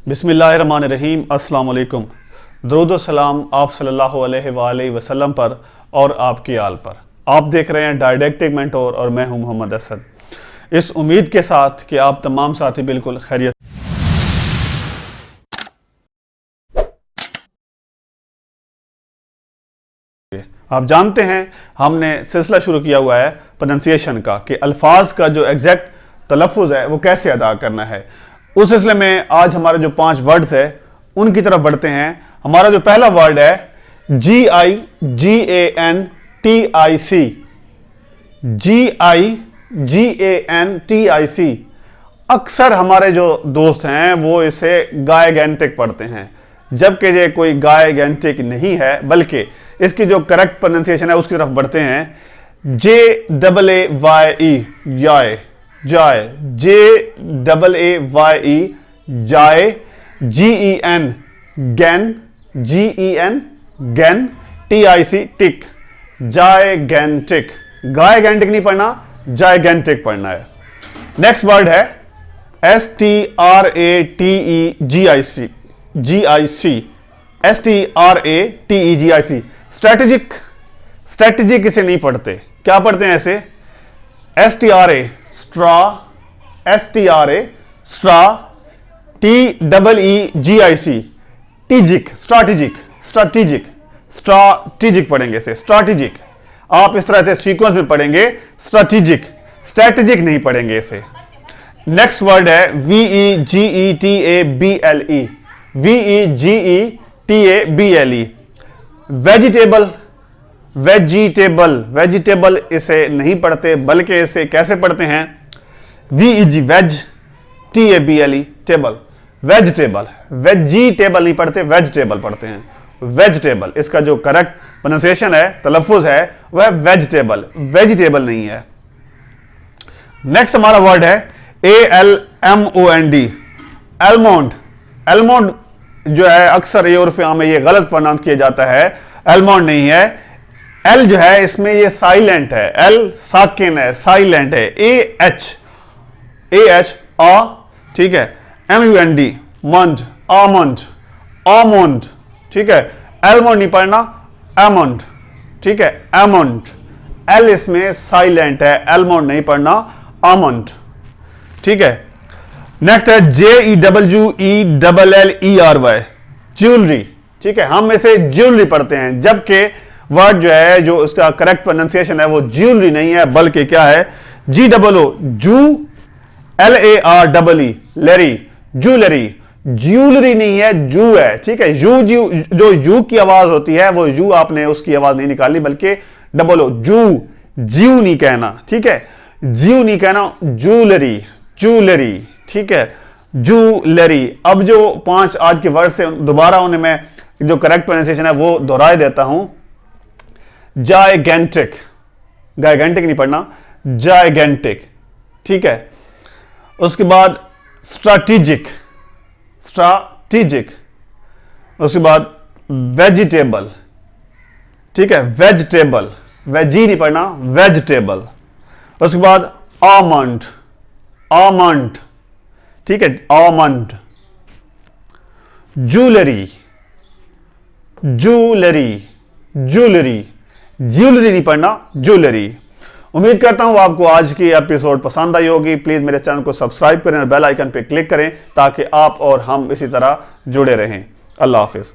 बिस्मिल्लाहिर्रहमानिर्रहीम। अस्सलाम वालेकुम। दरूद व सलाम आप सल्लल्लाहु अलैहि वसल्लम पर और आपकी आल पर। आप देख रहे हैं डायडेक्टिक मेंटोर और मैं हूं मोहम्मद असद, इस उम्मीद के साथ कि आप तमाम साथी बिल्कुल खैरियत। आप जानते हैं हमने सिलसिला शुरू किया हुआ है प्रोनंसिएशन का कि अल्फाज का जो एग्जैक्ट तलफ़ुज़ है वो कैसे अदा करना है। उस सिलसिले में आज हमारे जो 5 वर्ड्स है उनकी तरफ बढ़ते हैं। हमारा जो पहला वर्ड है GIGANTIC। GIGANTIC अक्सर हमारे जो दोस्त हैं वो इसे गायगेंटिक पढ़ते हैं, जबकि ये कोई गायगेंटिक नहीं है, बल्कि इसकी जो करेक्ट प्रोनंसिएशन है उसकी तरफ बढ़ते हैं। JAAYE जाए, जाए, JAAYE जाए, GEN gain, GEN gain, TIC टिक, जायगेंटिक। गायगेंटिक नहीं पढ़ना, जायगेंटिक पढ़ना है। नेक्स्ट वर्ड है STRATEGIC, STRATEGIC स्ट्रेटेजिक। स्ट्रेटेजिक इसे नहीं पढ़ते, क्या पढ़ते हैं ऐसे? STRA straw, STRA straw, TEEGIC टीजिक, strategic, strategic, strategic पढ़ेंगे इसे, स्ट्रैटेजिक। आप इस तरह से सीक्वेंस में पढ़ेंगे, स्ट्रैटेजिक, स्ट्रैटेजिक नहीं पढ़ेंगे इसे। नेक्स्ट वर्ड है VEGETABLE, VEGETABLE vegetable. Vegetable, vegetable इसे नहीं पढ़ते, बल्कि इसे कैसे पढ़ते हैं? VEG veg, TABLE table, vegetable. Vegetable नहीं पढ़ते, वेजिटेबल पढ़ते हैं। वेजिटेबल इसका जो करेक्ट प्रोनंसिएशन है, तलफ़ुज़ है, वह वेजिटेबल, वेजिटेबल नहीं है। नेक्स्ट हमारा वर्ड है ALMOND, एलमोंड। एलमोंड जो है अक्सर ये उर्फ़ आम में ये गलत प्रोनाउंस किया जाता है, एलमोंड नहीं है। एल जो है इसमें ये साइलेंट है, एल साकिन है, साइलेंट है। AH आ, ठीक है। MUND मंड, आमंड, आमंड, ठीक है। एलमोंड नहीं पढ़ना, एमंड, ठीक है, एमंड। एल इसमें साइलेंट है, एलमोंड नहीं पढ़ना, आमंड, ठीक है। नेक्स्ट है JEWELLERY ज्वेलरी, ठीक है। हम इसे ज्वेलरी पढ़ते हैं, जबकि वर्ड जो है जो उसका करेक्ट प्रोनंसिएशन है वो ज्वेलरी नहीं है, बल्कि क्या है? GOO जू, LAREE लेरी, ज्वेलरी। ज्वेलरी नहीं है, जू है, ठीक है। यू जो यू की आवाज होती है वो यू आपने उसकी आवाज नहीं निकाली, बल्कि डबल ओ, जू, ज्यू नहीं कहना, ठीक है। ज्यू नहीं कहना, ज्वेलरी, ज्वेलरी, ठीक है, ज्वेलरी। अब जो 5 आज के वर्ड से दोबारा उन्हें मैं जो करेक्ट प्रोनंसिएशन है वो दोहराए देता हूं। जायगेंटिक, गायगेंटिक नहीं पढ़ना, जायगेंटिक, ठीक है। उसके बाद स्ट्रैटेजिक, स्ट्रैटेजिक। उसके बाद वेजिटेबल, ठीक है, वेजिटेबल, वेजी नहीं पढ़ना, वेजिटेबल। उसके बाद आमंड, आमंड, ठीक है, almond. Jewellery, jewellery, jewellery, jewellery नहीं पढ़ना, ज्वेलरी। उम्मीद करता हूं आपको आज की एपिसोड पसंद आई होगी। प्लीज मेरे चैनल को सब्सक्राइब करें और बेल आइकन पे क्लिक करें ताकि आप और हम इसी तरह जुड़े रहें। अल्लाह हाफिज।